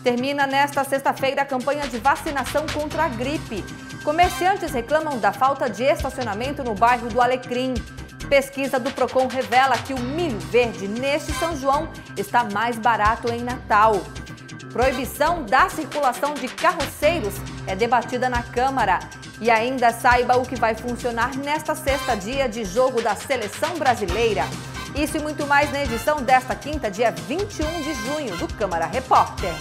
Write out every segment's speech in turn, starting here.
Termina nesta sexta-feira a campanha de vacinação contra a gripe. Comerciantes reclamam da falta de estacionamento no bairro do Alecrim. Pesquisa do Procon revela que o milho verde neste São João está mais barato em Natal. Proibição da circulação de carroceiros é debatida na Câmara. E ainda saiba o que vai funcionar nesta sexta, dia de jogo da Seleção Brasileira. Isso e muito mais na edição desta quinta, dia 21 de junho, do Câmara Repórter.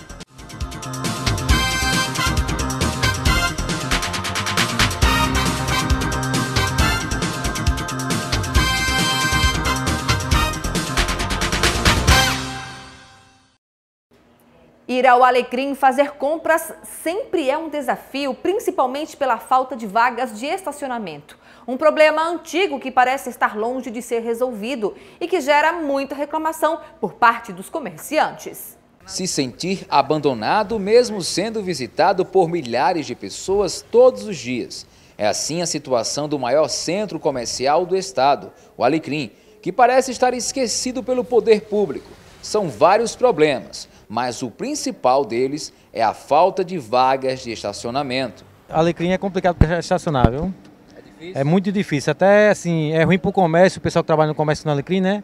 Ir ao Alecrim fazer compras sempre é um desafio, principalmente pela falta de vagas de estacionamento. Um problema antigo que parece estar longe de ser resolvido e que gera muita reclamação por parte dos comerciantes. Se sentir abandonado mesmo sendo visitado por milhares de pessoas todos os dias. É assim a situação do maior centro comercial do estado, o Alecrim, que parece estar esquecido pelo poder público. São vários problemas, mas o principal deles é a falta de vagas de estacionamento. Alecrim é complicado para estacionar, viu? É difícil? É muito difícil, até assim, é ruim para o comércio, o pessoal que trabalha no comércio no Alecrim, né?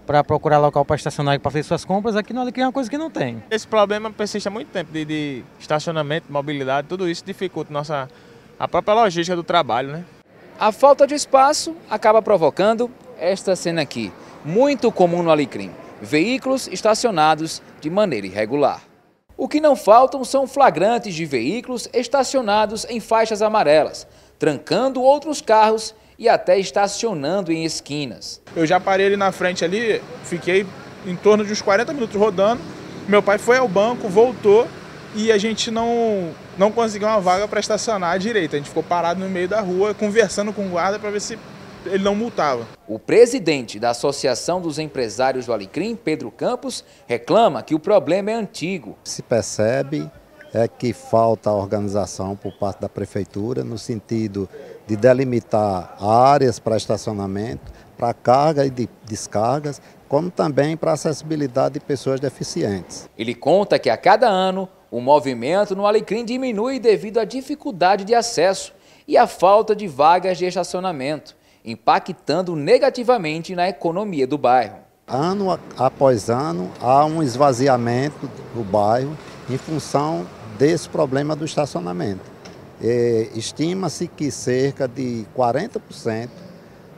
Para procurar local para estacionar e para fazer suas compras, aqui no Alecrim é uma coisa que não tem. Esse problema persiste há muito tempo de estacionamento, mobilidade, tudo isso dificulta a própria logística do trabalho, né? A falta de espaço acaba provocando esta cena aqui, muito comum no Alecrim. Veículos estacionados de maneira irregular. O que não faltam são flagrantes de veículos estacionados em faixas amarelas, trancando outros carros e até estacionando em esquinas. Eu já parei ali na frente ali, fiquei em torno de uns 40 minutos rodando. Meu pai foi ao banco, voltou e a gente não conseguiu uma vaga para estacionar à direita. A gente ficou parado no meio da rua, conversando com o guarda para ver se ele não multava. O presidente da Associação dos Empresários do Alecrim, Pedro Campos, reclama que o problema é antigo. Se percebe que falta organização por parte da prefeitura no sentido de delimitar áreas para estacionamento, para carga e descargas, como também para acessibilidade de pessoas deficientes. Ele conta que a cada ano o movimento no Alecrim diminui devido à dificuldade de acesso e à falta de vagas de estacionamento, impactando negativamente na economia do bairro. Ano após ano, há um esvaziamento do bairro em função desse problema do estacionamento. Estima-se que cerca de 40%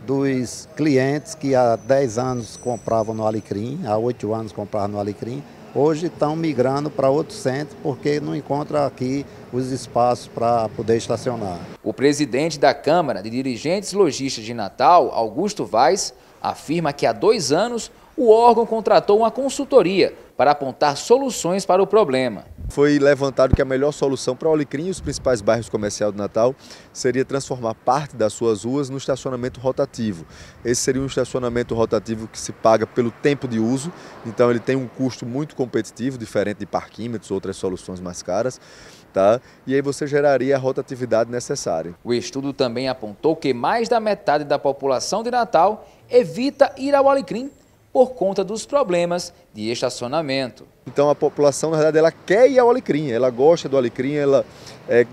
dos clientes que há 10 anos compravam no Alecrim, há 8 anos compravam no Alecrim, hoje estão migrando para outros centros porque não encontram aqui os espaços para poder estacionar. O presidente da Câmara de Dirigentes Lojistas de Natal, Augusto Vaz, afirma que há 2 anos o órgão contratou uma consultoria para apontar soluções para o problema. Foi levantado que a melhor solução para o Alecrim e os principais bairros comerciais do Natal seria transformar parte das suas ruas no estacionamento rotativo. Esse seria um estacionamento rotativo que se paga pelo tempo de uso, então ele tem um custo muito competitivo, diferente de parquímetros, outras soluções mais caras. Tá? E aí você geraria a rotatividade necessária. O estudo também apontou que mais da metade da população de Natal evita ir ao Alecrim por conta dos problemas de estacionamento. Então a população, na verdade, ela quer ir ao Alecrim, ela gosta do Alecrim, ela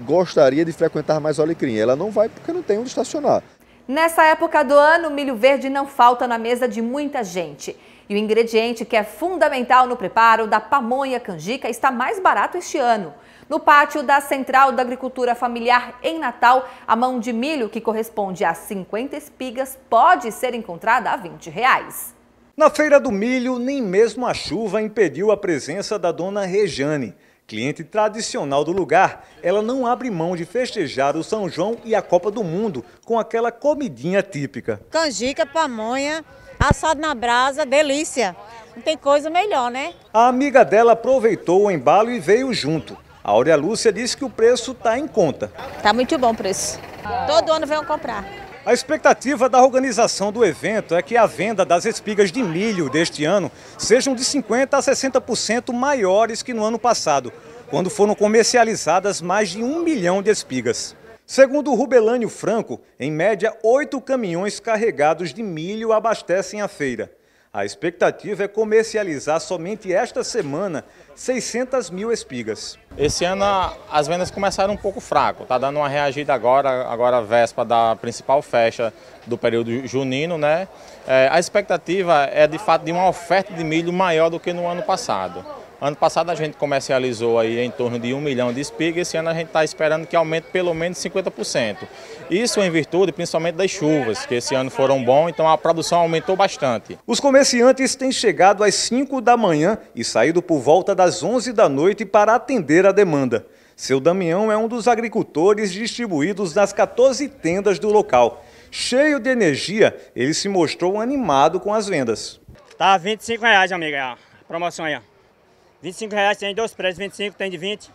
gostaria de frequentar mais o Alecrim. Ela não vai porque não tem onde estacionar. Nessa época do ano, o milho verde não falta na mesa de muita gente. E o ingrediente que é fundamental no preparo da pamonha canjica está mais barato este ano. No pátio da Central da Agricultura Familiar em Natal, a mão de milho, que corresponde a 50 espigas, pode ser encontrada a R$ 20. Na Feira do Milho, nem mesmo a chuva impediu a presença da dona Rejane. Cliente tradicional do lugar, ela não abre mão de festejar o São João e a Copa do Mundo com aquela comidinha típica. Canjica, pamonha, assado na brasa, delícia. Não tem coisa melhor, né? A amiga dela aproveitou o embalo e veio junto. A Aurea Lúcia disse que o preço está em conta. Tá muito bom o preço. Todo ano vem comprar. A expectativa da organização do evento é que a venda das espigas de milho deste ano sejam de 50% a 60% maiores que no ano passado, quando foram comercializadas mais de 1 milhão de espigas. Segundo Rubelânio Franco, em média 8 caminhões carregados de milho abastecem a feira. A expectativa é comercializar somente esta semana 600 mil espigas. Esse ano as vendas começaram um pouco fraco, está dando uma reagida agora véspera da principal festa do período junino, né? A expectativa é de fato de uma oferta de milho maior do que no ano passado. Ano passado a gente comercializou aí em torno de 1 milhão de espigas, esse ano a gente está esperando que aumente pelo menos 50%. Isso em virtude principalmente das chuvas, que esse ano foram bons, então a produção aumentou bastante. Os comerciantes têm chegado às 5 da manhã e saído por volta das 11 da noite para atender a demanda. Seu Damião é um dos agricultores distribuídos nas 14 tendas do local. Cheio de energia, ele se mostrou animado com as vendas. Tá R$25, amiga, a promoção aí, ó. R$25 tem 2 preços, 25 tem de 20.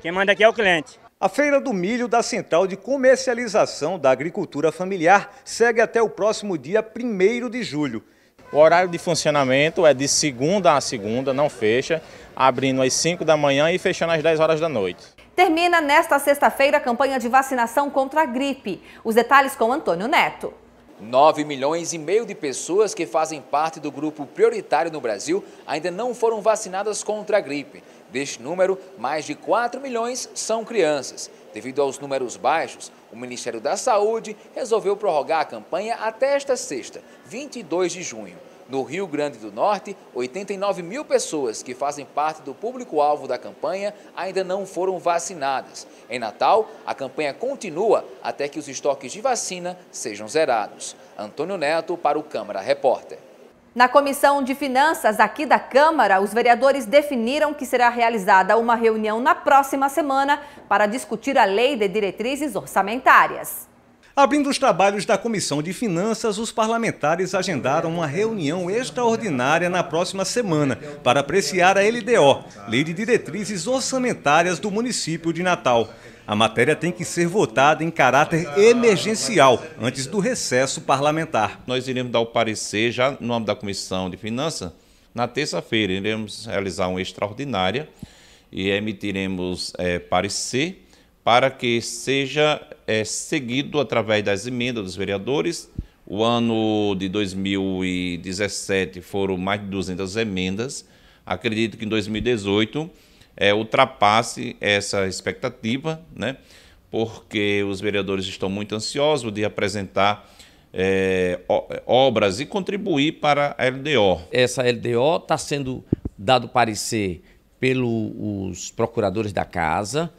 Quem manda aqui é o cliente. A Feira do Milho da Central de Comercialização da Agricultura Familiar segue até o próximo dia 1º de julho. O horário de funcionamento é de segunda a segunda, não fecha, abrindo às 5 da manhã e fechando às 10 horas da noite. Termina nesta sexta-feira a campanha de vacinação contra a gripe. Os detalhes com Antônio Neto. 9,5 milhões de pessoas que fazem parte do grupo prioritário no Brasil ainda não foram vacinadas contra a gripe. Deste número, mais de 4 milhões são crianças. Devido aos números baixos, o Ministério da Saúde resolveu prorrogar a campanha até esta sexta, 22 de junho. No Rio Grande do Norte, 89 mil pessoas que fazem parte do público-alvo da campanha ainda não foram vacinadas. Em Natal, a campanha continua até que os estoques de vacina sejam zerados. Antônio Neto para o Câmara Repórter. Na Comissão de Finanças aqui da Câmara, os vereadores definiram que será realizada uma reunião na próxima semana para discutir a Lei de Diretrizes Orçamentárias. Abrindo os trabalhos da Comissão de Finanças, os parlamentares agendaram uma reunião extraordinária na próxima semana para apreciar a LDO, Lei de Diretrizes Orçamentárias do município de Natal. A matéria tem que ser votada em caráter emergencial, antes do recesso parlamentar. Nós iremos dar o parecer já no âmbito da Comissão de Finanças. Na terça-feira iremos realizar uma extraordinária e emitiremos parecer para que seja seguido através das emendas dos vereadores. O ano de 2017 foram mais de 200 emendas. Acredito que em 2018 ultrapasse essa expectativa, né? Porque os vereadores estão muito ansiosos de apresentar obras e contribuir para a LDO. Essa LDO está sendo dado parecer pelos procuradores da Casa,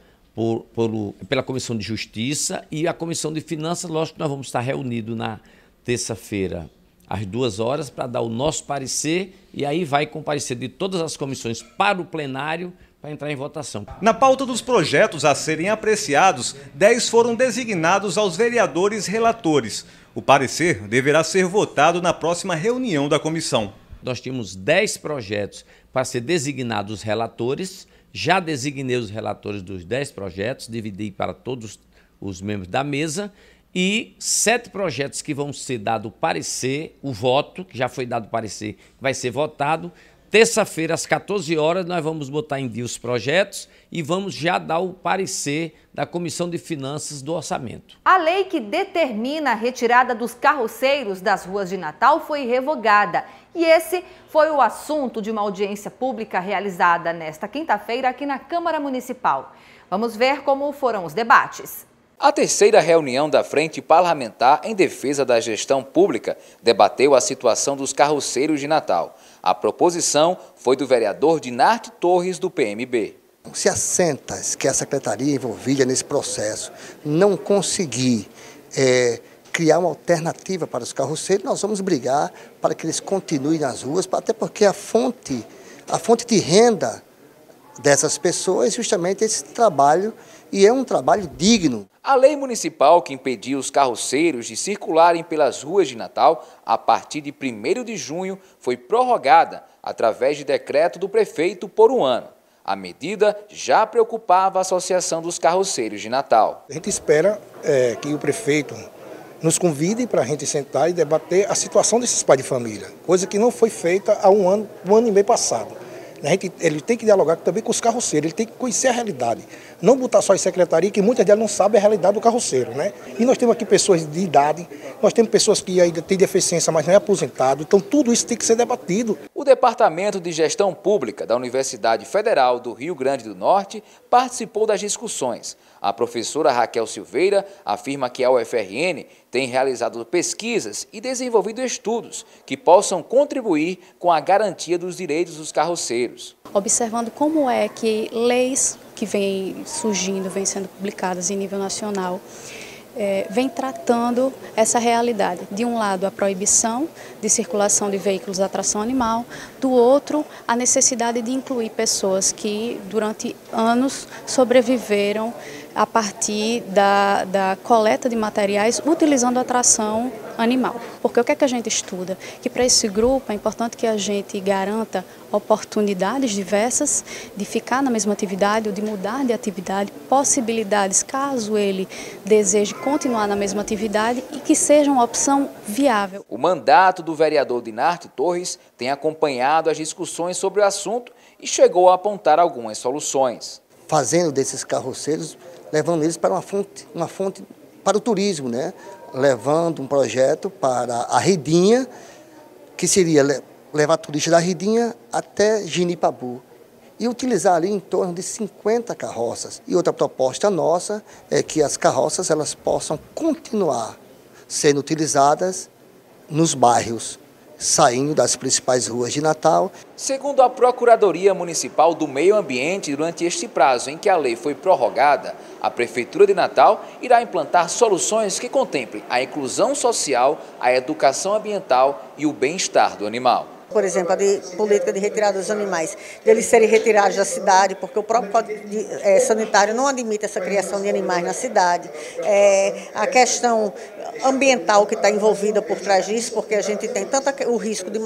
pela Comissão de Justiça e a Comissão de Finanças. Lógico que nós vamos estar reunidos na terça-feira às 2 horas para dar o nosso parecer e aí vai com o parecer de todas as comissões para o plenário para entrar em votação. Na pauta dos projetos a serem apreciados, 10 foram designados aos vereadores relatores. O parecer deverá ser votado na próxima reunião da comissão. Nós tínhamos 10 projetos para ser designados relatores. Já designei os relatores dos 10 projetos, dividi para todos os membros da mesa, e 7 projetos que vão ser dado parecer, o voto, que já foi dado parecer, vai ser votado. Terça-feira, às 14 horas, nós vamos botar em dia os projetos e vamos já dar o parecer da Comissão de Finanças do Orçamento. A lei que determina a retirada dos carroceiros das ruas de Natal foi revogada. E esse foi o assunto de uma audiência pública realizada nesta quinta-feira aqui na Câmara Municipal. Vamos ver como foram os debates. A terceira reunião da Frente Parlamentar em Defesa da Gestão Pública debateu a situação dos carroceiros de Natal. A proposição foi do vereador Dinarte Torres, do PMB. Se assenta que a secretaria envolvida nesse processo não conseguir criar uma alternativa para os carroceiros, nós vamos brigar para que eles continuem nas ruas, até porque a fonte de renda dessas pessoas é justamente esse trabalho, e é um trabalho digno. A lei municipal que impedia os carroceiros de circularem pelas ruas de Natal a partir de 1º de junho foi prorrogada através de decreto do prefeito por 1 ano. A medida já preocupava a Associação dos Carroceiros de Natal. A gente espera que o prefeito nos convide para a gente sentar e debater a situação desses pais de família, coisa que não foi feita há um ano e meio passado. Ele tem que dialogar também com os carroceiros, ele tem que conhecer a realidade. Não botar só em secretaria, que muitas delas não sabem a realidade do carroceiro, né? E nós temos aqui pessoas de idade, nós temos pessoas que ainda têm deficiência, mas não é aposentado. Então tudo isso tem que ser debatido. O Departamento de Gestão Pública da Universidade Federal do Rio Grande do Norte participou das discussões. A professora Raquel Silveira afirma que a UFRN tem realizado pesquisas e desenvolvido estudos que possam contribuir com a garantia dos direitos dos carroceiros. Observando como é que leis que vêm surgindo, vêm sendo publicadas em nível nacional, vem tratando essa realidade. De um lado, a proibição de circulação de veículos a tração animal, do outro, a necessidade de incluir pessoas que, durante anos, sobreviveram a partir da coleta de materiais utilizando a tração animal. Porque o que é que a gente estuda? Que para esse grupo é importante que a gente garanta oportunidades diversas de ficar na mesma atividade ou de mudar de atividade, possibilidades caso ele deseje continuar na mesma atividade e que seja uma opção viável. O mandato do vereador Dinarte Torres tem acompanhado as discussões sobre o assunto e chegou a apontar algumas soluções. Fazendo desses carroceiros, levando eles para uma fonte para o turismo, né? Levando um projeto para a Redinha, que seria levar turistas da Redinha até Genipabu e utilizar ali em torno de 50 carroças. E outra proposta nossa é que as carroças elas possam continuar sendo utilizadas nos bairros, saindo das principais ruas de Natal. Segundo a Procuradoria Municipal do Meio Ambiente, durante este prazo em que a lei foi prorrogada, a Prefeitura de Natal irá implantar soluções que contemplem a inclusão social, a educação ambiental e o bem-estar do animal. Por exemplo, a política de retirada dos animais, deles serem retirados da cidade, porque o próprio Código Sanitário não admite essa criação de animais na cidade. A questão ambiental que está envolvida por trás disso, porque a gente tem tanto o risco de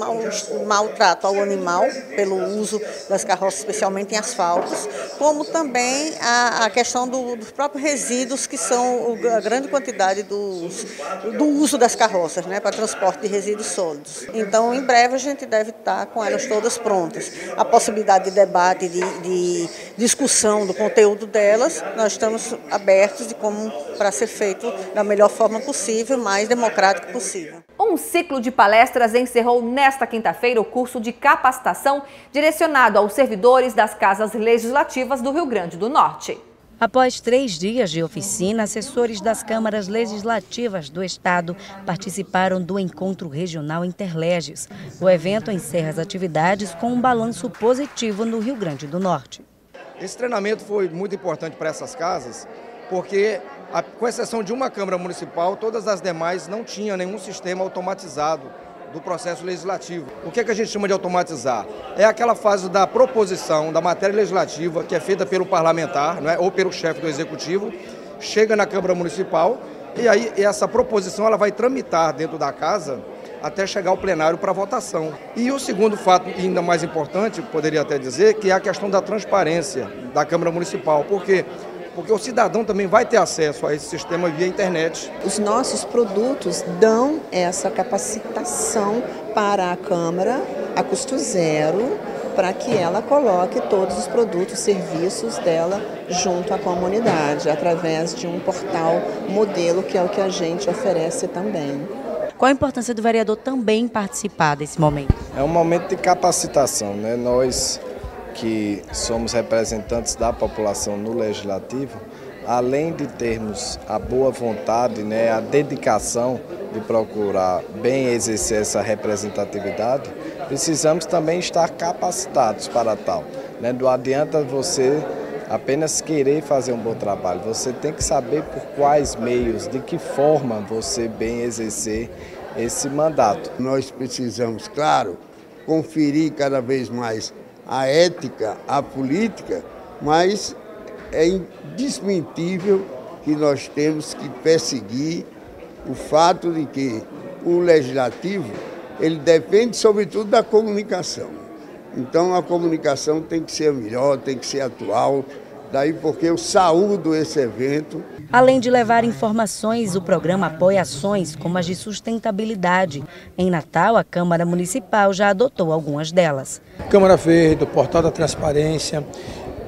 maltrato ao animal, pelo uso das carroças, especialmente em asfaltos, como também a questão dos próprios resíduos, que são a grande quantidade do uso das carroças, né, para transporte de resíduos sólidos. Então, em breve, a gente deve estar com elas todas prontas. A possibilidade de debate, de discussão do conteúdo delas, nós estamos abertos para ser feito da melhor forma possível, mais democrático possível. Um ciclo de palestras encerrou nesta quinta-feira o curso de capacitação direcionado aos servidores das casas legislativas do Rio Grande do Norte. Após 3 dias de oficina, assessores das câmaras legislativas do Estado participaram do Encontro Regional Interleges. O evento encerra as atividades com um balanço positivo no Rio Grande do Norte. Esse treinamento foi muito importante para essas casas, porque, com exceção de uma Câmara Municipal, todas as demais não tinham nenhum sistema automatizado do processo legislativo. O que é que a gente chama de automatizar? É aquela fase da proposição da matéria legislativa que é feita pelo parlamentar, não é? Ou pelo chefe do executivo, chega na Câmara Municipal e aí essa proposição ela vai tramitar dentro da casa até chegar ao plenário para votação. E o segundo fato, ainda mais importante, poderia até dizer, que é a questão da transparência da Câmara Municipal. Por quê? Porque o cidadão também vai ter acesso a esse sistema via internet. Os nossos produtos dão essa capacitação para a Câmara a custo zero, para que ela coloque todos os produtos, serviços dela junto à comunidade, através de um portal modelo, que é o que a gente oferece também. Qual a importância do vereador também participar desse momento? É um momento de capacitação, né? Nós que somos representantes da população no Legislativo, além de termos a boa vontade, né, a dedicação de procurar bem exercer essa representatividade, precisamos também estar capacitados para tal. Né? Não adianta você apenas querer fazer um bom trabalho, você tem que saber por quais meios, de que forma você bem exercer esse mandato. Nós precisamos, claro, conferir cada vez mais a ética, a política, mas é indesmentível que nós temos que perseguir o fato de que o legislativo, ele depende sobretudo da comunicação. Então a comunicação tem que ser melhor, tem que ser atual, daí porque eu saúdo esse evento. Além de levar informações, o programa apoia ações como as de sustentabilidade. Em Natal, a Câmara Municipal já adotou algumas delas. Câmara Verde, o Portal da Transparência,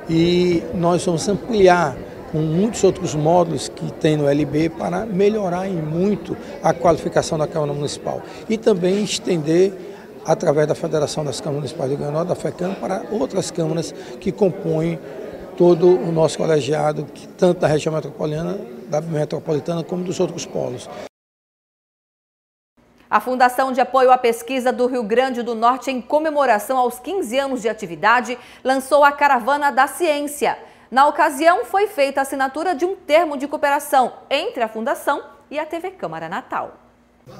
E nós vamos ampliar com muitos outros módulos que tem no LB para melhorar em muito a qualificação da Câmara Municipal. E também estender, através da Federação das Câmaras Municipais do Rio Grande do Norte, da FECAM, para outras câmaras que compõem todo o nosso colegiado, tanto da região metropolitana como dos outros polos. A Fundação de Apoio à Pesquisa do Rio Grande do Norte, em comemoração aos 15 anos de atividade, lançou a Caravana da Ciência. Na ocasião, foi feita a assinatura de um termo de cooperação entre a Fundação e a TV Câmara Natal.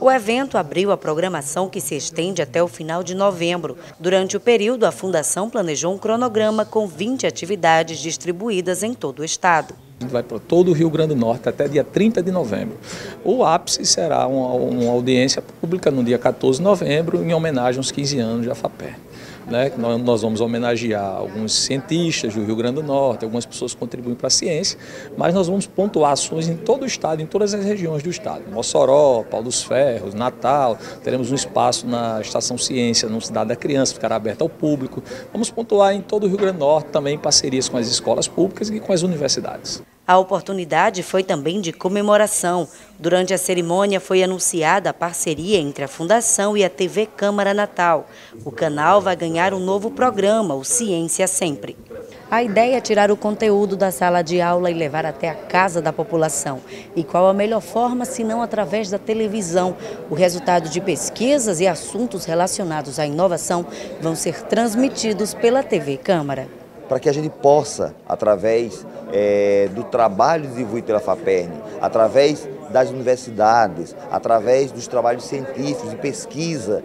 O evento abriu a programação que se estende até o final de novembro. Durante o período, a Fundação planejou um cronograma com 20 atividades distribuídas em todo o estado. A gente vai para todo o Rio Grande do Norte até dia 30 de novembro. O ápice será uma audiência pública no dia 14 de novembro, em homenagem aos 15 anos da FAPERN. Nós vamos homenagear alguns cientistas do Rio Grande do Norte, algumas pessoas que contribuem para a ciência, mas nós vamos pontuar ações em todo o estado, em todas as regiões do estado. Mossoró, Pau dos Ferros, Natal, teremos um espaço na Estação Ciência, no Cidade da Criança, ficará aberto ao público. Vamos pontuar em todo o Rio Grande do Norte, também em parcerias com as escolas públicas e com as universidades. A oportunidade foi também de comemoração. Durante a cerimônia foi anunciada a parceria entre a Fundação e a TV Câmara Natal. O canal vai ganhar um novo programa, o Ciência Sempre. A ideia é tirar o conteúdo da sala de aula e levar até a casa da população. E qual a melhor forma, se não através da televisão? O resultado de pesquisas e assuntos relacionados à inovação vão ser transmitidos pela TV Câmara. Para que a gente possa, através do trabalho desenvolvido pela FAPERN, através das universidades, através dos trabalhos científicos e pesquisa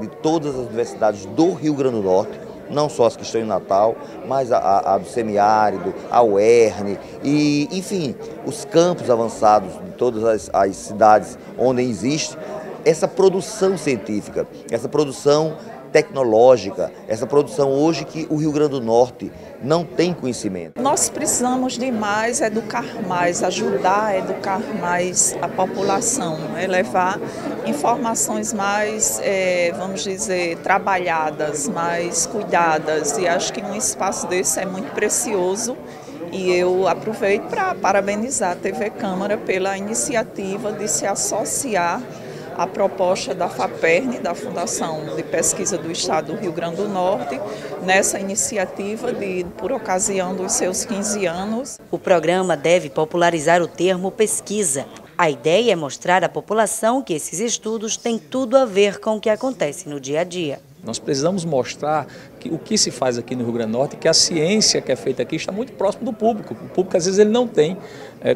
de todas as universidades do Rio Grande do Norte, não só as que estão em Natal, mas a do semiárido, a UERN e, enfim, os campos avançados de todas as cidades onde existe essa produção científica, essa produção tecnológica, essa produção hoje que o Rio Grande do Norte não tem conhecimento. Nós precisamos de mais, educar mais, ajudar a educar mais a população, levar informações mais, vamos dizer, trabalhadas, mais cuidadas, e acho que um espaço desse é muito precioso. E eu aproveito para parabenizar a TV Câmara pela iniciativa de se associar a proposta da FAPERN, da Fundação de Pesquisa do Estado do Rio Grande do Norte, nessa iniciativa por ocasião dos seus 15 anos. O programa deve popularizar o termo pesquisa. A ideia é mostrar à população que esses estudos têm tudo a ver com o que acontece no dia a dia. Nós precisamos mostrar o que se faz aqui no Rio Grande do Norte, que a ciência que é feita aqui está muito próximo do público. O público, às vezes, ele não tem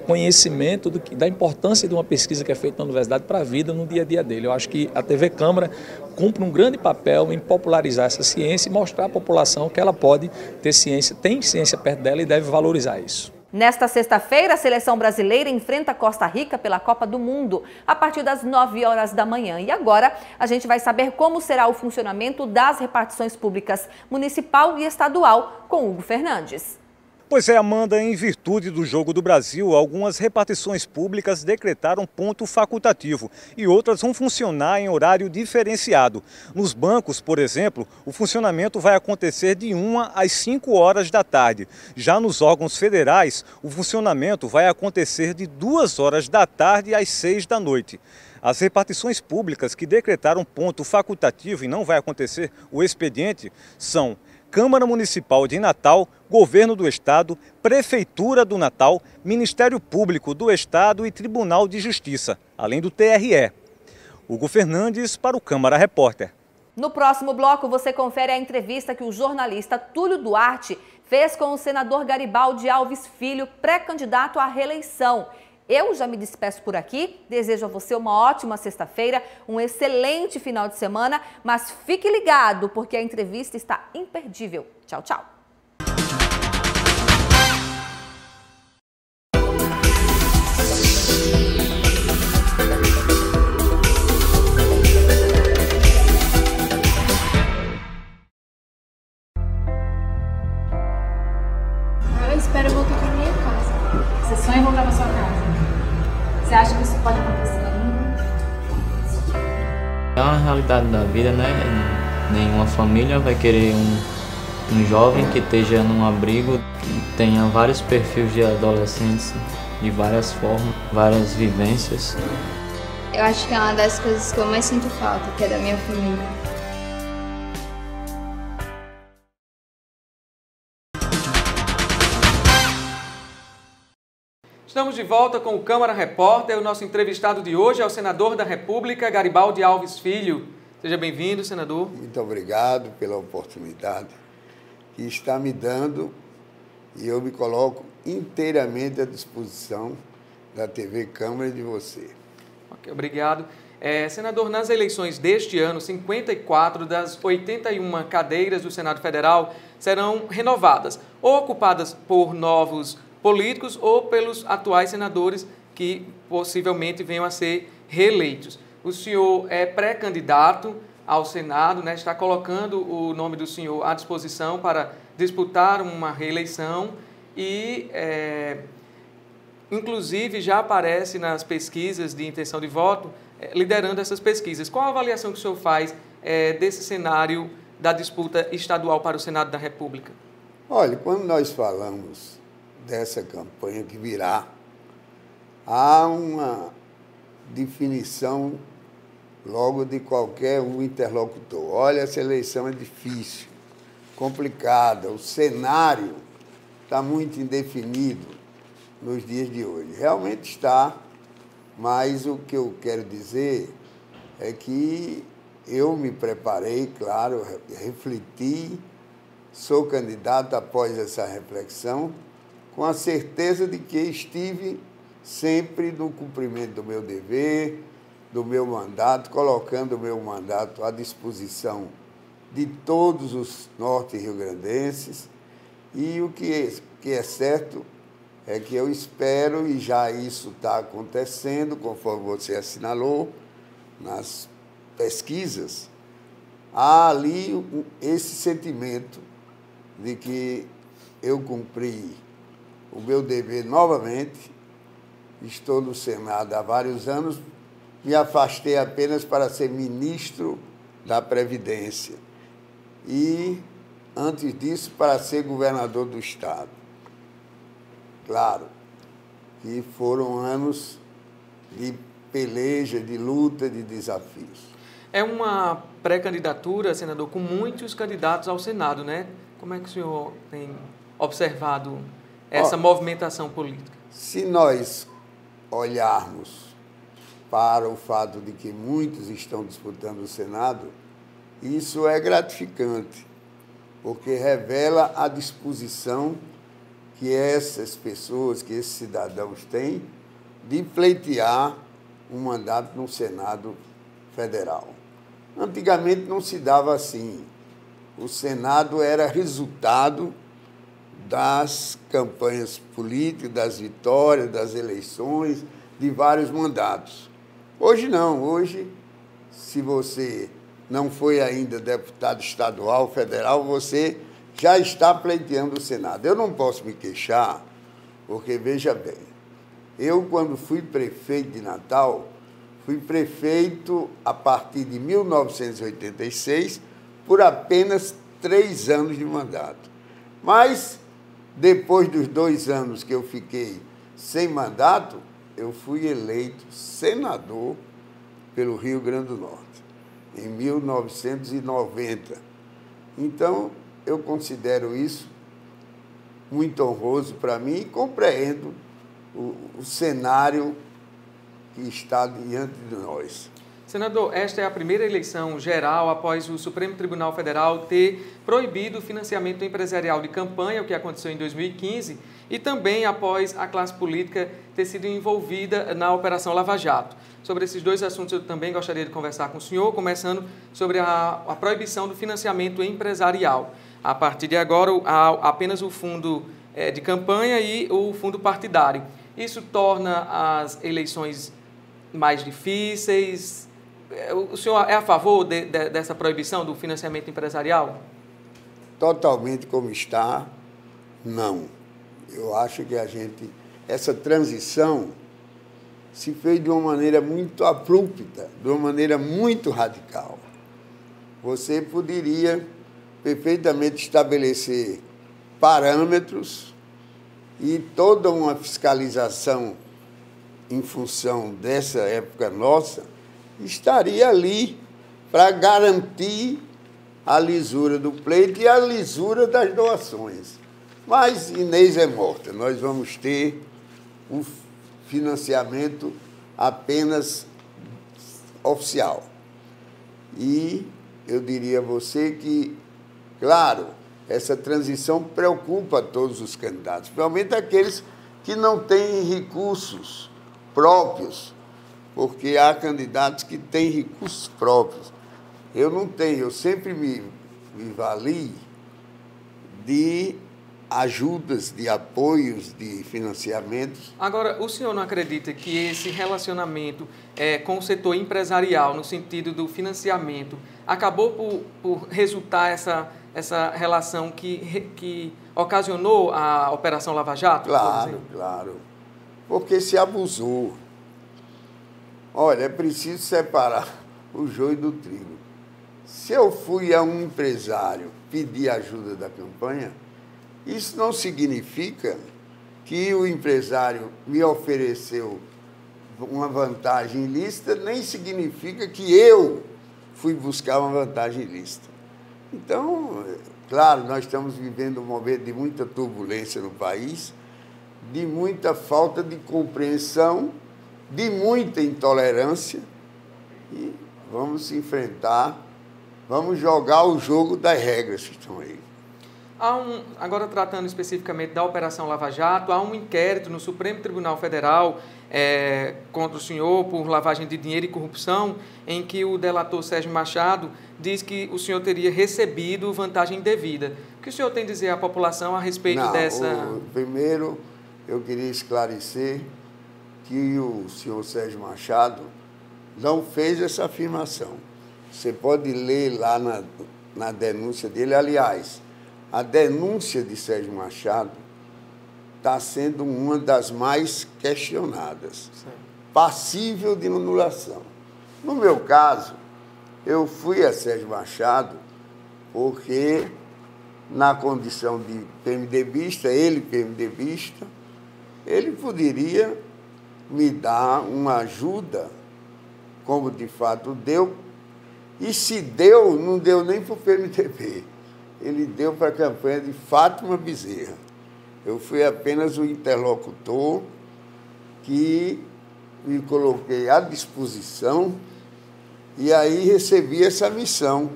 conhecimento da importância de uma pesquisa que é feita na universidade para a vida no dia a dia dele. Eu acho que a TV Câmara cumpre um grande papel em popularizar essa ciência e mostrar à população que ela pode ter ciência, tem ciência perto dela e deve valorizar isso. Nesta sexta-feira, a seleção brasileira enfrenta a Costa Rica pela Copa do Mundo, a partir das 9 horas da manhã. E agora a gente vai saber como será o funcionamento das repartições públicas municipal e estadual com Hugo Fernandes. Pois é, Amanda, em virtude do Jogo do Brasil, algumas repartições públicas decretaram ponto facultativo e outras vão funcionar em horário diferenciado. Nos bancos, por exemplo, o funcionamento vai acontecer de 1 às 5 horas da tarde. Já nos órgãos federais, o funcionamento vai acontecer de 2 horas da tarde às 6 da noite. As repartições públicas que decretaram ponto facultativo e não vai acontecer o expediente são Câmara Municipal de Natal, Governo do Estado, Prefeitura do Natal, Ministério Público do Estado e Tribunal de Justiça, além do TRE. Hugo Fernandes para o Câmara Repórter. No próximo bloco você confere a entrevista que o jornalista Túlio Duarte fez com o senador Garibaldi Alves Filho, pré-candidato à reeleição. Eu já me despeço por aqui, desejo a você uma ótima sexta-feira, um excelente final de semana, mas fique ligado porque a entrevista está imperdível. Tchau, tchau. Eu espero voltar para minha casa. Você sonha em voltar para sua casa? Você acha que isso pode acontecer ainda? É uma realidade da vida, né? Nenhuma família vai querer um jovem que esteja num abrigo, que tenha vários perfis de adolescentes, de várias formas, várias vivências. Eu acho que é uma das coisas que eu mais sinto falta, que é da minha família. Estamos de volta com o Câmara Repórter. O nosso entrevistado de hoje é o senador da República, Garibaldi Alves Filho. Seja bem-vindo, senador. Muito obrigado pela oportunidade que está me dando e eu me coloco inteiramente à disposição da TV Câmara e de você. Ok, obrigado. Senador, nas eleições deste ano, 54 das 81 cadeiras do Senado Federal serão renovadas, ou ocupadas por novos políticos ou pelos atuais senadores que possivelmente venham a ser reeleitos. O senhor é pré-candidato ao Senado, né? Está colocando o nome do senhor à disposição para disputar uma reeleição e, inclusive, já aparece nas pesquisas de intenção de voto, liderando essas pesquisas. Qual a avaliação que o senhor faz desse cenário da disputa estadual para o Senado da República? Olha, quando nós falamos dessa campanha que virá, há uma definição logo de qualquer um interlocutor. Olha, essa eleição é difícil, complicada, o cenário está muito indefinido nos dias de hoje. Realmente está, mas o que eu quero dizer é que eu me preparei, claro, refleti, sou candidato após essa reflexão, com a certeza de que estive sempre no cumprimento do meu dever, do meu mandato, colocando o meu mandato à disposição de todos os norte-riograndenses. E o que é certo é que eu espero, e já isso está acontecendo, conforme você assinalou, nas pesquisas, há ali esse sentimento de que eu cumpri o meu dever novamente, estou no Senado há vários anos, me afastei apenas para ser ministro da Previdência e, antes disso, para ser governador do Estado. Claro que foram anos de peleja, de luta, de desafios. É uma pré-candidatura, senador, com muitos candidatos ao Senado, né? Como é que o senhor tem observado essa movimentação política? Se nós olharmos para o fato de que muitos estão disputando o Senado, isso é gratificante, porque revela a disposição que essas pessoas, que esses cidadãos têm de pleitear um mandato no Senado Federal. Antigamente não se dava assim. O Senado era resultado das campanhas políticas, das vitórias, das eleições, de vários mandatos. Hoje não. Hoje, se você não foi ainda deputado estadual, federal, você já está pleiteando o Senado. Eu não posso me queixar, porque, veja bem, eu, quando fui prefeito de Natal, fui prefeito a partir de 1986, por apenas 3 anos de mandato. Mas, depois dos 2 anos que eu fiquei sem mandato, eu fui eleito senador pelo Rio Grande do Norte, em 1990. Então, eu considero isso muito honroso para mim e compreendo o cenário que está diante de nós. Senador, esta é a primeira eleição geral após o Supremo Tribunal Federal ter proibido o financiamento empresarial de campanha, o que aconteceu em 2015, e também após a classe política ter sido envolvida na Operação Lava Jato. Sobre esses dois assuntos eu também gostaria de conversar com o senhor, começando sobre a proibição do financiamento empresarial. A partir de agora, há apenas o fundo de campanha e o fundo partidário. Isso torna as eleições mais difíceis? O senhor é a favor dessa proibição do financiamento empresarial? Totalmente como está, não. Eu acho que essa transição se fez de uma maneira muito abrupta, de uma maneira muito radical. Você poderia perfeitamente estabelecer parâmetros e toda uma fiscalização em função dessa época nossa, estaria ali para garantir a lisura do pleito e a lisura das doações. Mas Inês é morta, nós vamos ter o financiamento apenas oficial. E eu diria a você que, claro, essa transição preocupa todos os candidatos, principalmente aqueles que não têm recursos próprios, porque há candidatos que têm recursos próprios. Eu não tenho, eu sempre me vali de ajudas, de apoios, de financiamentos. Agora, o senhor não acredita que esse relacionamento com o setor empresarial, no sentido do financiamento, acabou por resultar essa relação que ocasionou a Operação Lava Jato? Claro, claro. Porque se abusou. Olha, é preciso separar o joio do trigo. Se eu fui a um empresário pedir ajuda da campanha, isso não significa que o empresário me ofereceu uma vantagem ilícita, nem significa que eu fui buscar uma vantagem ilícita. Então, claro, nós estamos vivendo um momento de muita turbulência no país, de muita falta de compreensão, de muita intolerância, e vamos se enfrentar, vamos jogar o jogo das regras que estão aí. Agora, tratando especificamente da Operação Lava Jato, há um inquérito no Supremo Tribunal Federal contra o senhor por lavagem de dinheiro e corrupção, em que o delator Sérgio Machado diz que o senhor teria recebido vantagem indevida. O que o senhor tem a dizer à população a respeito dessa... Primeiro, eu queria esclarecer que o senhor Sérgio Machado não fez essa afirmação. Você pode ler lá na denúncia dele. Aliás, a denúncia de Sérgio Machado está sendo uma das mais questionadas, passível de anulação. No meu caso, eu fui a Sérgio Machado porque, na condição de PMDBista, ele poderia me dar uma ajuda, como de fato deu, e se deu, não deu nem para o PMDB. Ele deu para a campanha de Fátima Bezerra. Eu fui apenas o interlocutor que me coloquei à disposição e aí recebi essa missão.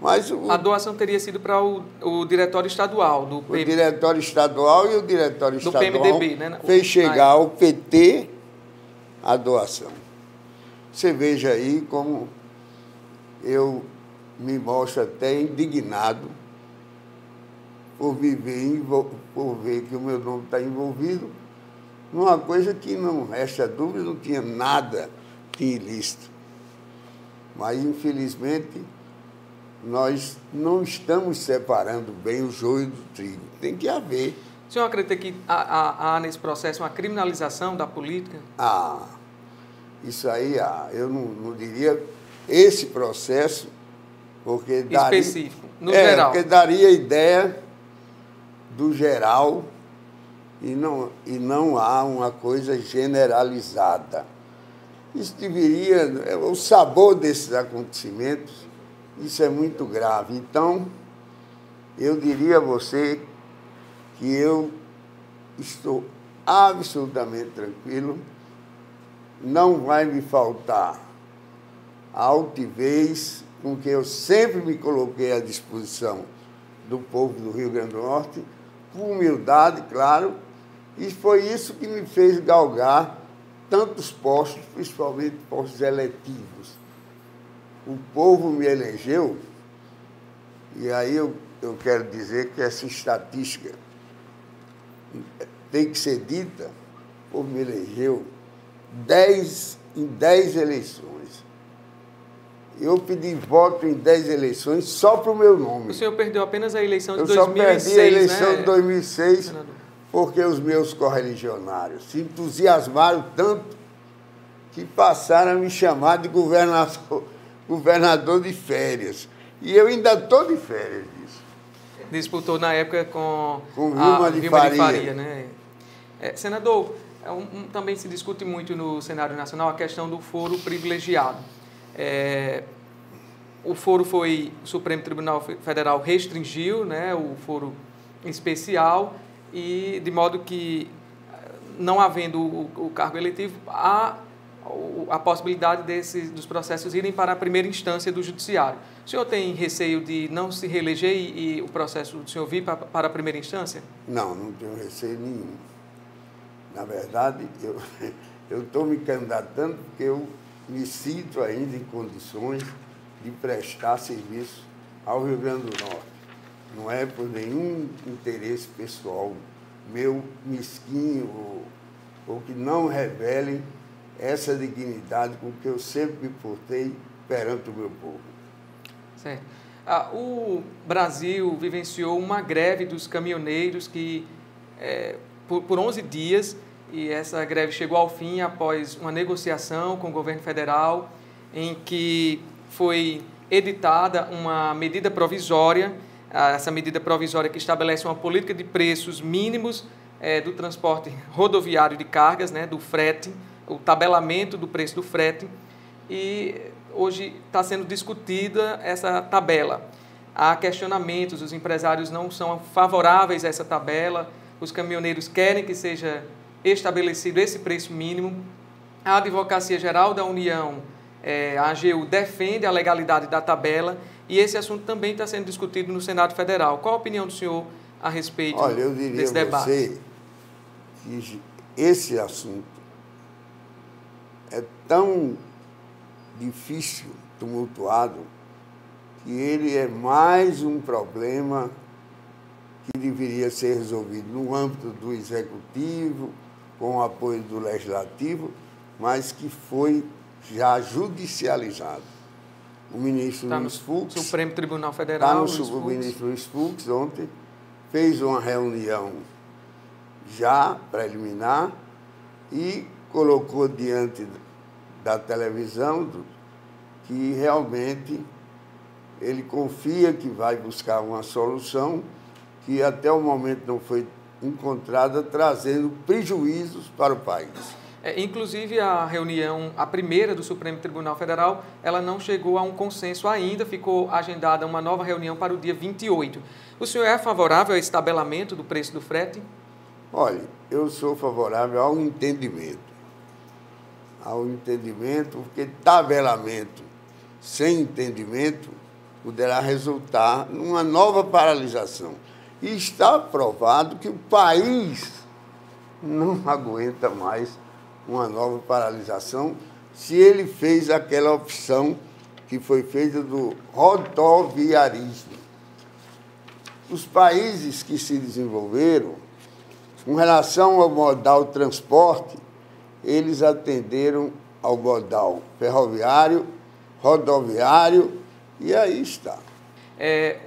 Mas a doação teria sido para o diretório estadual do PMDB. O diretório estadual e o diretório estadual do PMDB, né? Fez chegar ao PT a doação. Você veja aí como eu me mostro até indignado por ver que o meu nome está envolvido numa coisa que, não resta dúvida, não tinha nada de ilícito. Mas, infelizmente, nós não estamos separando bem o joio do trigo. Tem que haver. O senhor acredita que há nesse processo uma criminalização da política? Isso aí há. Eu não diria esse processo, porque daria... Específico, no geral. Porque daria ideia do geral e não há uma coisa generalizada. Isso deveria... O sabor desses acontecimentos, isso é muito grave. Então, eu diria a você que eu estou absolutamente tranquilo, não vai me faltar a altivez com que eu sempre me coloquei à disposição do povo do Rio Grande do Norte, com humildade, claro, e foi isso que me fez galgar tantos postos, principalmente postos eletivos. O povo me elegeu, e aí eu quero dizer que essa estatística tem que ser dita, o povo me elegeu em 10 eleições. Eu pedi voto em 10 eleições só para o meu nome. O senhor perdeu apenas a eleição de 2006, Eu só perdi a eleição de 2006 senador? Porque os meus correligionários se entusiasmaram tanto que passaram a me chamar de governador de férias. E eu ainda estou de férias disso. disputou na época com Vilma de Faria, né? Senador, também se discute muito no cenário nacional a questão do foro privilegiado. O Supremo Tribunal Federal restringiu, né, o foro especial, e de modo que, não havendo o cargo eletivo, há a possibilidade dos processos irem para a primeira instância do judiciário. O senhor tem receio de não se reeleger e o processo do senhor vir para a primeira instância? Não tenho receio nenhum. Na verdade, eu estou me candidatando porque eu me sinto ainda em condições de prestar serviço ao Rio Grande do Norte. Não é por nenhum interesse pessoal meu, mesquinho, ou que não revelem essa dignidade com que eu sempre me portei perante o meu povo. Certo. O Brasil vivenciou uma greve dos caminhoneiros que, por 11 dias, e essa greve chegou ao fim após uma negociação com o governo federal, em que foi editada uma medida provisória, essa medida provisória que estabelece uma política de preços mínimos do transporte rodoviário de cargas, né, do frete, o tabelamento do preço do frete, e hoje está sendo discutida essa tabela. Há questionamentos, os empresários não são favoráveis a essa tabela, os caminhoneiros querem que seja estabelecido esse preço mínimo. A Advocacia Geral da União, a AGU, defende a legalidade da tabela, e esse assunto também está sendo discutido no Senado Federal. Qual a opinião do senhor a respeito desse debate? Olha, eu diria a você que esse assunto é tão difícil, tumultuado, que ele é mais um problema que deveria ser resolvido no âmbito do Executivo, com o apoio do Legislativo, mas que foi já judicializado. O ministro Luiz Fux, Supremo Tribunal Federal, o ministro Luiz Fux ontem fez uma reunião já preliminar e colocou diante da televisão que realmente ele confia que vai buscar uma solução que até o momento não foi encontrada, trazendo prejuízos para o país. Inclusive, a reunião, a primeira do Supremo Tribunal Federal, ela não chegou a um consenso ainda, ficou agendada uma nova reunião para o dia 28. O senhor é favorável a esse tabelamento do preço do frete? Olha, eu sou favorável ao entendimento. Ao entendimento, porque tabelamento sem entendimento poderá resultar numa nova paralisação. E está provado que o país não aguenta mais uma nova paralisação se ele fez aquela opção que foi feita do rodoviarismo. Os países que se desenvolveram, com relação ao modal transporte, eles atenderam ao modal ferroviário, rodoviário, e aí está.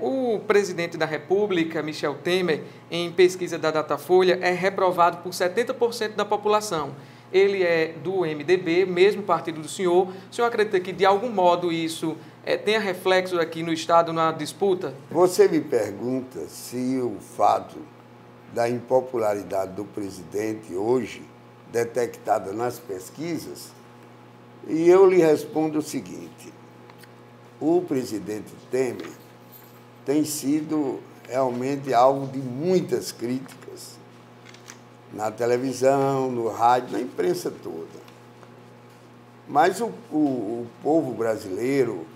O presidente da República, Michel Temer, em pesquisa da Datafolha, é reprovado por 70% da população. Ele é do MDB, mesmo partido do senhor. O senhor acredita que, de algum modo, isso tenha reflexo aqui no Estado na disputa? Você me pergunta se o fato da impopularidade do presidente hoje, detectada nas pesquisas, e eu lhe respondo o seguinte: o presidente Temer tem sido realmente alvo de muitas críticas na televisão, no rádio, na imprensa toda. Mas o povo brasileiro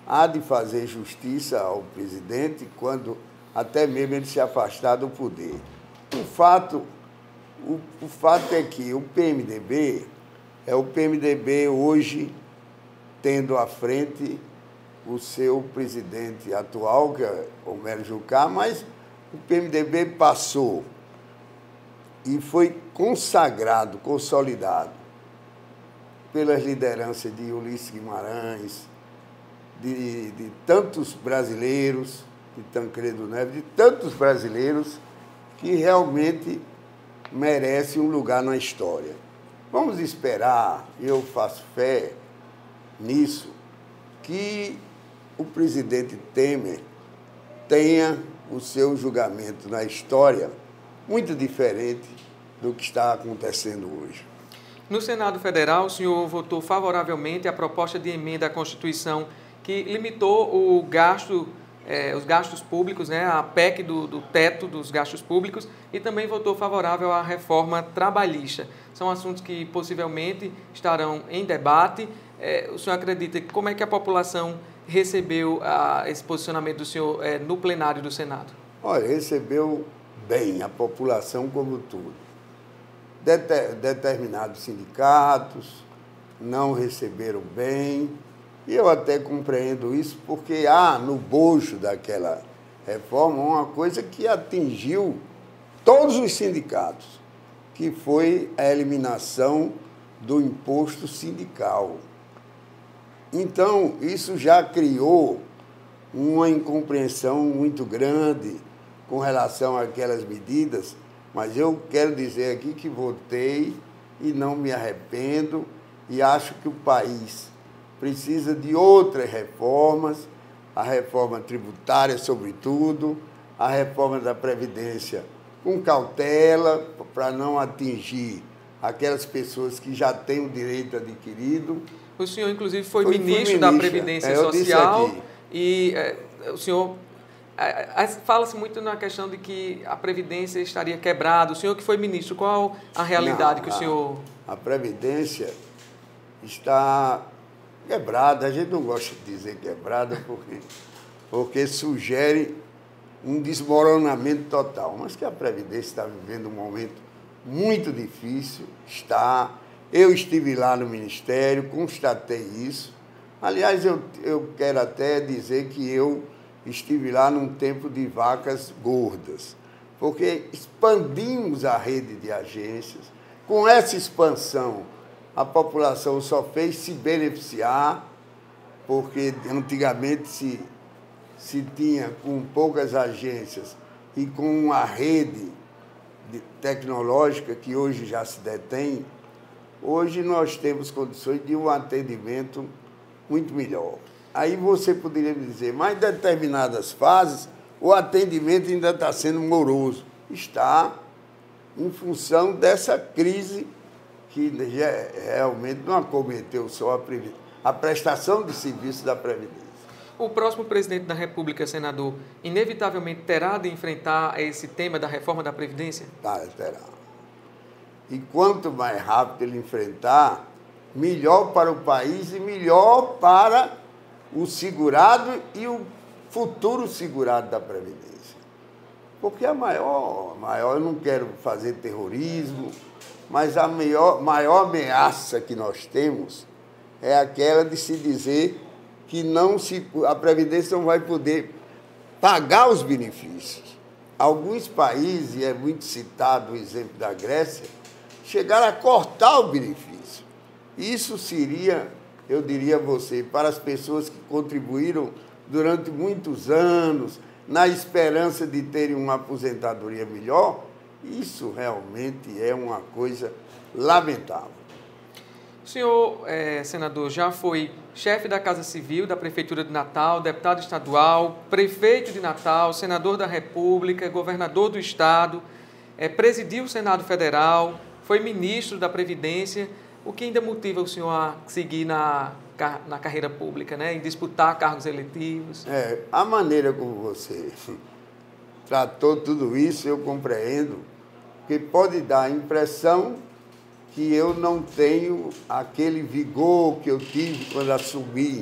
há de fazer justiça ao presidente quando até mesmo ele se afastar do poder. O fato é que o PMDB é o PMDB hoje tendo à frente o seu presidente atual, que é Romero Jucá, mas o PMDB passou e foi consagrado, consolidado pelas lideranças de Ulisses Guimarães, de tantos brasileiros, de Tancredo Neves, de tantos brasileiros que realmente merecem um lugar na história. Vamos esperar, eu faço fé nisso, que o presidente Temer tenha o seu julgamento na história muito diferente do que está acontecendo hoje. No Senado Federal, o senhor votou favoravelmente a proposta de emenda à Constituição que limitou o gasto, os gastos públicos, né, a PEC do teto dos gastos públicos, e também votou favorável à reforma trabalhista. São assuntos que possivelmente estarão em debate. O senhor acredita, como é que a população recebeu esse posicionamento do senhor no plenário do Senado? Olha, recebeu bem a população como tudo. Determinados sindicatos não receberam bem, e eu até compreendo isso, porque há no bojo daquela reforma uma coisa que atingiu todos os sindicatos, que foi a eliminação do imposto sindical. Então, isso já criou uma incompreensão muito grande com relação àquelas medidas, mas eu quero dizer aqui que votei e não me arrependo, e acho que o país precisa de outras reformas, a reforma tributária, sobretudo, a reforma da Previdência com cautela, para não atingir aquelas pessoas que já têm o direito adquirido. O senhor, inclusive, foi ministro da Previdência Social e o senhor... Fala-se muito na questão de que a Previdência estaria quebrada. O senhor que foi ministro, qual a realidade que o senhor... A Previdência está quebrada. A gente não gosta de dizer quebrada porque sugere um desmoronamento total. Mas que a Previdência está vivendo um momento muito difícil. Eu estive lá no Ministério, constatei isso. Aliás, eu quero até dizer que eu estive lá num tempo de vacas gordas, porque expandimos a rede de agências. Com essa expansão, a população só fez se beneficiar, porque antigamente se tinha com poucas agências e com uma rede tecnológica que hoje já se detém. Hoje nós temos condições de um atendimento muito melhor. Aí você poderia me dizer, mas em determinadas fases o atendimento ainda está sendo moroso. Está em função dessa crise que realmente não acometeu só a prestação de serviço da Previdência. O próximo presidente da República, senador, inevitavelmente terá de enfrentar esse tema da reforma da Previdência? Terá. E quanto mais rápido ele enfrentar, melhor para o país e melhor para o segurado e o futuro segurado da Previdência. Porque a maior, eu não quero fazer terrorismo, mas a maior ameaça que nós temos é aquela de se dizer que a Previdência não vai poder pagar os benefícios. Alguns países, e é muito citado o exemplo da Grécia, chegaram a cortar o benefício. Isso seria, eu diria a você, para as pessoas que contribuíram durante muitos anos, na esperança de terem uma aposentadoria melhor, isso realmente é uma coisa lamentável. O senhor, senador, já foi chefe da Casa Civil da Prefeitura de Natal, deputado estadual, prefeito de Natal, senador da República, governador do Estado, presidiu o Senado Federal, foi ministro da Previdência. O que ainda motiva o senhor a seguir na carreira pública, né, em disputar cargos eletivos? A maneira como você tratou tudo isso, eu compreendo, que pode dar a impressão que eu não tenho aquele vigor que eu tive quando assumi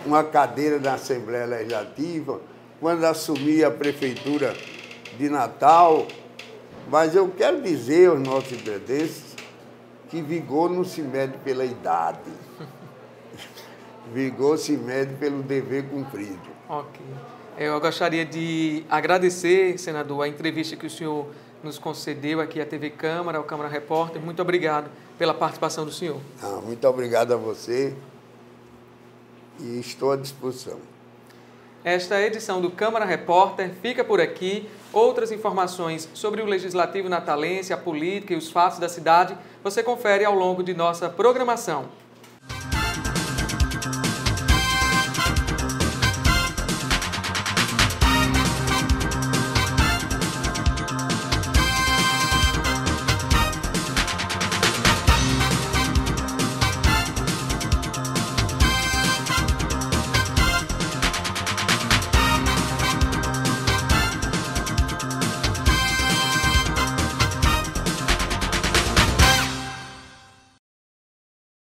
uma cadeira na Assembleia Legislativa, quando assumi a Prefeitura de Natal. Mas eu quero dizer aos nossos empreendedores que vigor não se mede pela idade. Vigor se mede pelo dever cumprido. Ok. Eu gostaria de agradecer, senador, a entrevista que o senhor nos concedeu aqui à TV Câmara, ao Câmara Repórter. Muito obrigado pela participação do senhor. Muito obrigado a você e estou à disposição. Esta edição do Câmara Repórter fica por aqui. Outras informações sobre o Legislativo natalense, a política e os fatos da cidade, você confere ao longo de nossa programação.